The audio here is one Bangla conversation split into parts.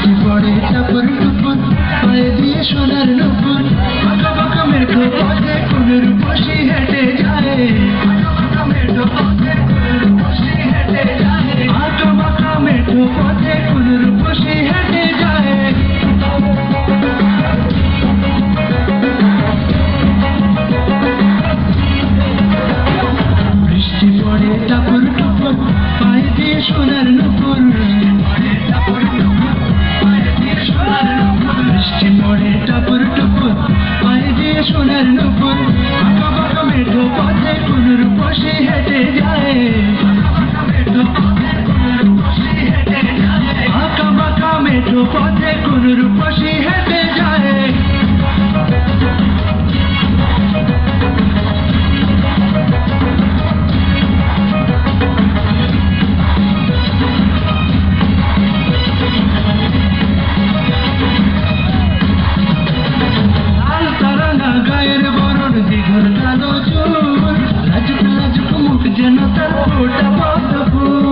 বৃষ্টি পড়ে টাপুর টুপুর পায়ে দিয়ে সোনার নুপুর আঁকা বাঁকা মেঠো পথে কোন রূপসী হেঁটে যায় আঁকা মেঠো পথে কোন রূপসী হেঁটে যায় আঁকা বাঁকা মেঠো পথে কোন রূপসী হেঁটে যায় বৃষ্টি পড়ে টাপুর টুপুর পায়ে দিয়ে সোনার নুপুর বৃষ্টি পড়ে টাপুর টুপুর পায়ে দিয়ে সোনার নুপুর আঁকা বাঁকা মেঠো পথে কোন রূপসী হেঁটে যায় আঁকা বাঁকা মেঠো পথে কোন রূপসী হেঁটে যায় যেন তার ফোটা পদ্ম ফুল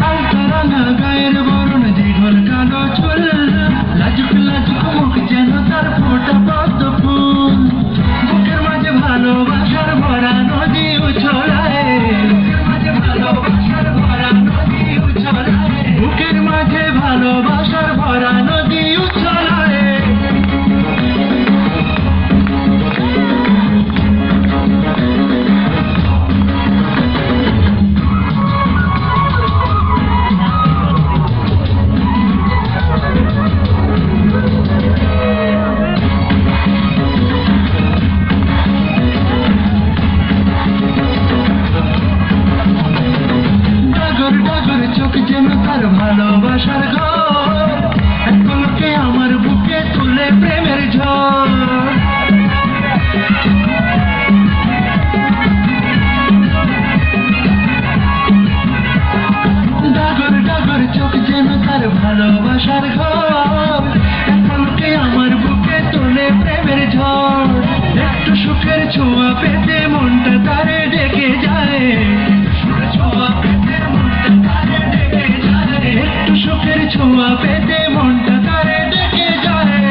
আলতারাঙা গায়ের বরণ দীঘল কালো চুল লাজুক লাজুক মুখ যেন তার ফোটা পদ্ম ফুল বুকের মাঝে ভালোবাসার ভরা নদী উছলায় বুকের মাঝে ভালোবাসার ভরা নদী চোখ যেন তার ভালোবাসার ঘর এক পলকে আমার বুকে তুলে প্রেমের ঝড় ডাগর ডাগর চোখ যেন তার ভালোবাসার ঘর এক পলকে আমার বুকে তুলে প্রেমের ঝড় একটু সুখের ছোঁয়া পেতে মনটা তারে ডেকে যায় একটু সুখের ছোঁয়া পেতে মনটা তারে ডেকে যায়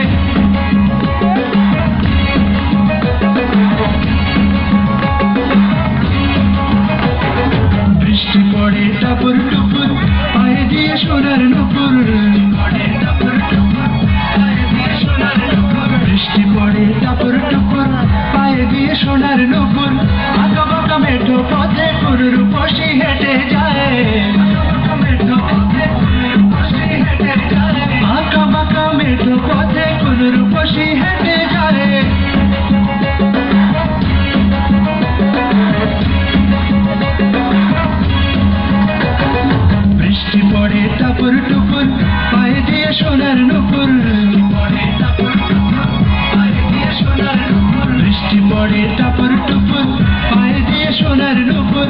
বৃষ্টি পড়ে টাপুর টুপুর পায়ে দিয়ে সোনার নুপুর বৃষ্টি পড়ে টাপুর টুপুর পায়ে দিয়ে সোনার নুপুর আঁকা বাঁকা মেঠো পথে কোন রূপসী হেঁটে যায় আঁকা বাঁকা মেঠো পথে কোন রূপসী হেঁটে যায় বৃষ্টি পড়ে টাপুর টুপুর পায়ে দিয়ে সোনার নুপুর বৃষ্টি পড়ে টাপুর টুপুর পায়ে দিয়ে সোনার নুপুর